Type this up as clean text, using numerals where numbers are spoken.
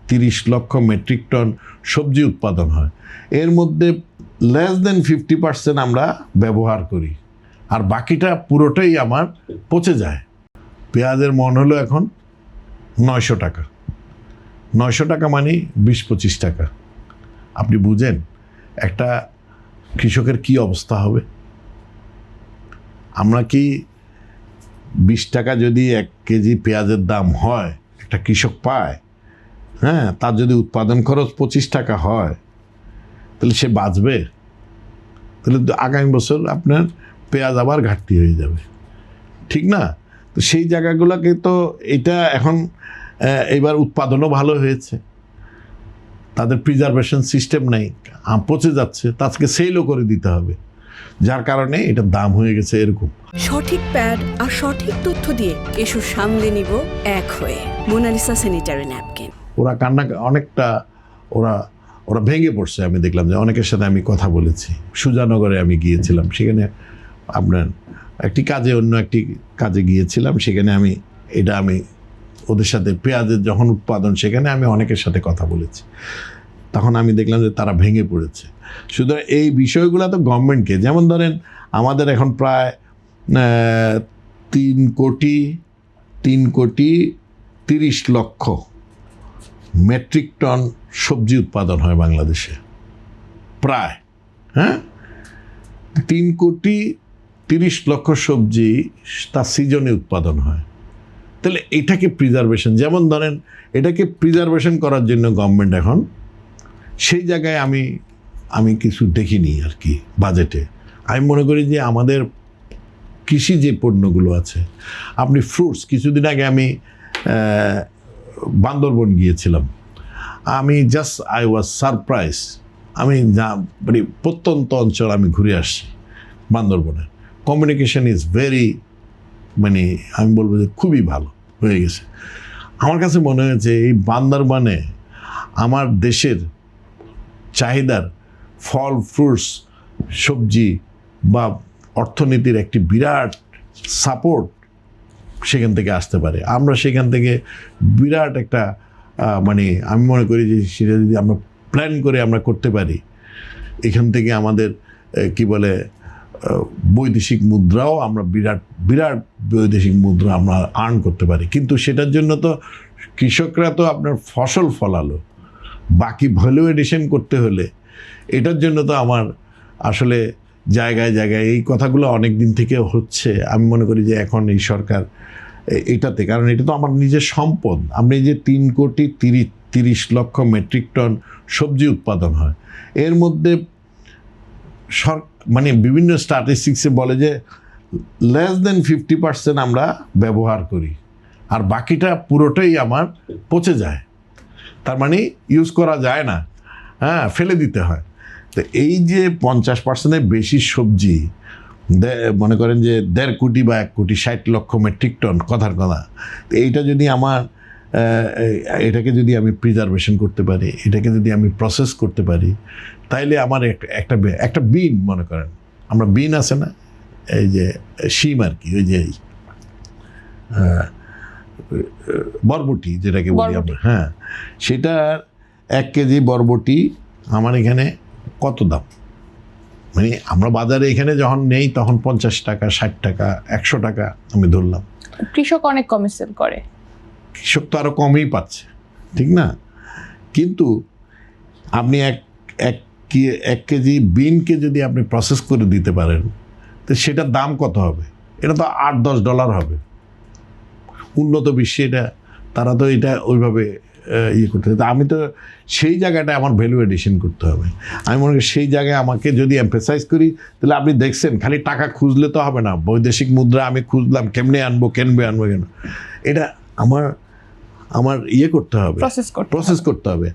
30 লক্ষ metric ton সবজি উৎপাদন হয়, এর মধ্যে লেস দেন 50% আমরা ব্যবহার করি, আর বাকিটা পুরোটাই আমার পচে যায়। পেঁয়াজের মন হলো এখন 900 টাকা। 900 টাকা মানে 20-25 টাকা। আপনি বুঝেন একটা কৃষকের কি অবস্থা হবে? আমরা কি 20 টাকা যদি 1 কেজি পেঁয়াজের দাম হয়, একটা কৃষক পায়, হ্যাঁ, তার যদি উৎপাদন খরচ 25 টাকা হয়, তাহলে সে বাঁচবে? তাহলে আগামী বছর আপনার পেঁয়াজ আবার ঘাটতি হয়ে যাবে, ঠিক না? তো সেই জায়গাগুলোকে তো এটা এখন এবার উৎপাদনও ভালো হয়েছে, তাদের প্রিজারভেশন সিস্টেম নেই, পচে যাচ্ছে, তাকে সেলও করে দিতে হবে, যার কারণে এটার দাম হয়ে গেছে এরকম। সঠিক প্যাড আর সঠিক তথ্য দিয়ে এসব সামলে নিব এক হয়ে। Monalisa sanitary napkin. ওরা কান্না অনেকটা ওরা ভেঙে পড়ছে। আমি দেখলাম যে অনেকের সাথে আমি কথা বলেছি। সুজানগরে আমি গিয়েছিলাম, সেখানে আপনার অন্য একটি কাজে গিয়েছিলাম, সেখানে আমি ওদের সাথে পেঁয়াজের যখন উৎপাদন, সেখানে আমি অনেকের সাথে কথা বলেছি। তখন আমি দেখলাম যে তারা ভেঙে পড়েছে। সুতরাং এই বিষয়গুলো তো গভর্নমেন্টকে, যেমন ধরেন আমাদের এখন প্রায় 3 কোটি 30 লক্ষ মেট্রিক টন সবজি উৎপাদন হয় বাংলাদেশে, প্রায়, হ্যাঁ, 3 কোটি 30 লক্ষ সবজি তার সিজনে উৎপাদন হয়। তাহলে এটাকে প্রিজারভেশন, যেমন ধরেন এটাকে প্রিজারভেশন করার জন্য গভর্নমেন্ট এখন সেই জায়গায় আমি কিছু দেখিনি আর কি বাজেটে। আমি মনে করি যে আমাদের কৃষি যে পণ্যগুলো আছে, আপনি ফ্রুটস, কিছুদিন আগে আমি বান্দরবন গিয়েছিলাম, আমি আই ওয়াজ সারপ্রাইজ। আমি মানে প্রত্যন্ত অঞ্চল আমি ঘুরে আসছি বান্দরবনে, কমিউনিকেশন ইজ ভেরি, মানে আমি বলবো যে খুবই ভালো হয়ে গেছে। আমার কাছে মনে হয়েছে এই বান্দরবনে আমার দেশের চাহিদার ফল, ফ্রুটস, সবজি বা অর্থনীতির একটি বিরাট সাপোর্ট সেখান থেকে আসতে পারে। আমরা সেখান থেকে বিরাট একটা মানে আমি মনে করি যে সেটা যদি আমরা প্ল্যান করে আমরা করতে পারি, এখান থেকে আমাদের কি বলে বৈদেশিক মুদ্রাও আমরা বিরাট বৈদেশিক মুদ্রা আমরা আর্ন করতে পারি। কিন্তু সেটার জন্য তো কৃষকরা তো আপনার ফসল ফলালো, বাকি ভ্যালু এডিশন করতে হলে এটার জন্য তো আমার আসলে জায়গায় জায়গায় এই কথাগুলো অনেক দিন থেকে হচ্ছে। আমি মনে করি যে এখন এই সরকার এটাতে, কারণ এটা তো আমার নিজের সম্পদ। আপনি যে 3 কোটি 30 লক্ষ মেট্রিক টন সবজি উৎপাদন হয়, এর মধ্যে মানে বিভিন্ন স্ট্যাটিস্টিক্সে বলে যে লেস দেন 50% আমরা ব্যবহার করি, আর বাকিটা পুরোটাই আমার পচে যায়, তার মানে ইউজ করা যায় না, হ্যাঁ, ফেলে দিতে হয়। তো এই যে 50%-এর বেশি সবজি, মনে করেন যে 1.5 কোটি বা 1 কোটি 60 লক্ষ মেট্রিক টন, কথার কথা। তো এইটা যদি এটাকে যদি আমি প্রিজারভেশন করতে পারি, এটাকে যদি আমি প্রসেস করতে পারি, তাইলে আমার একটা বিন, মনে করেন আমরা বিন আছে না, এই যে শিম আর কি, ওই যে বরবটি যেটাকে বলি আমরা, হ্যাঁ, সেটার 1 কেজি বরবটি আমার এখানে কত দাম? মানে আমরা বাজারে এখানে যখন নেই তখন 50 টাকা, 60 টাকা, 100 টাকা আমি ধরলাম। কৃষক অনেক কমে সেল করে, কৃষক তো আরও কমই পাচ্ছে, ঠিক না? কিন্তু আপনি এক কেজি বিনকে যদি আপনি প্রসেস করে দিতে পারেন, তো সেটার দাম কত হবে? এটা তো $8-10 হবে। উন্নত বিশ্বে তারা তো এটা ওইভাবে করতে হবে। আমি তো সেই জায়গাটা আমার ভ্যালু এডিশন করতে হবে। আমি মনে করি সেই জায়গায় আমাকে যদি এমফেসাইজ করি, তাহলে আপনি দেখছেন খালি টাকা খুঁজলে তো হবে না। বৈদেশিক মুদ্রা আমি খুঁজলাম, কেমনে আনবো কেন, এটা আমার করতে হবে, প্রসেস করতে হবে।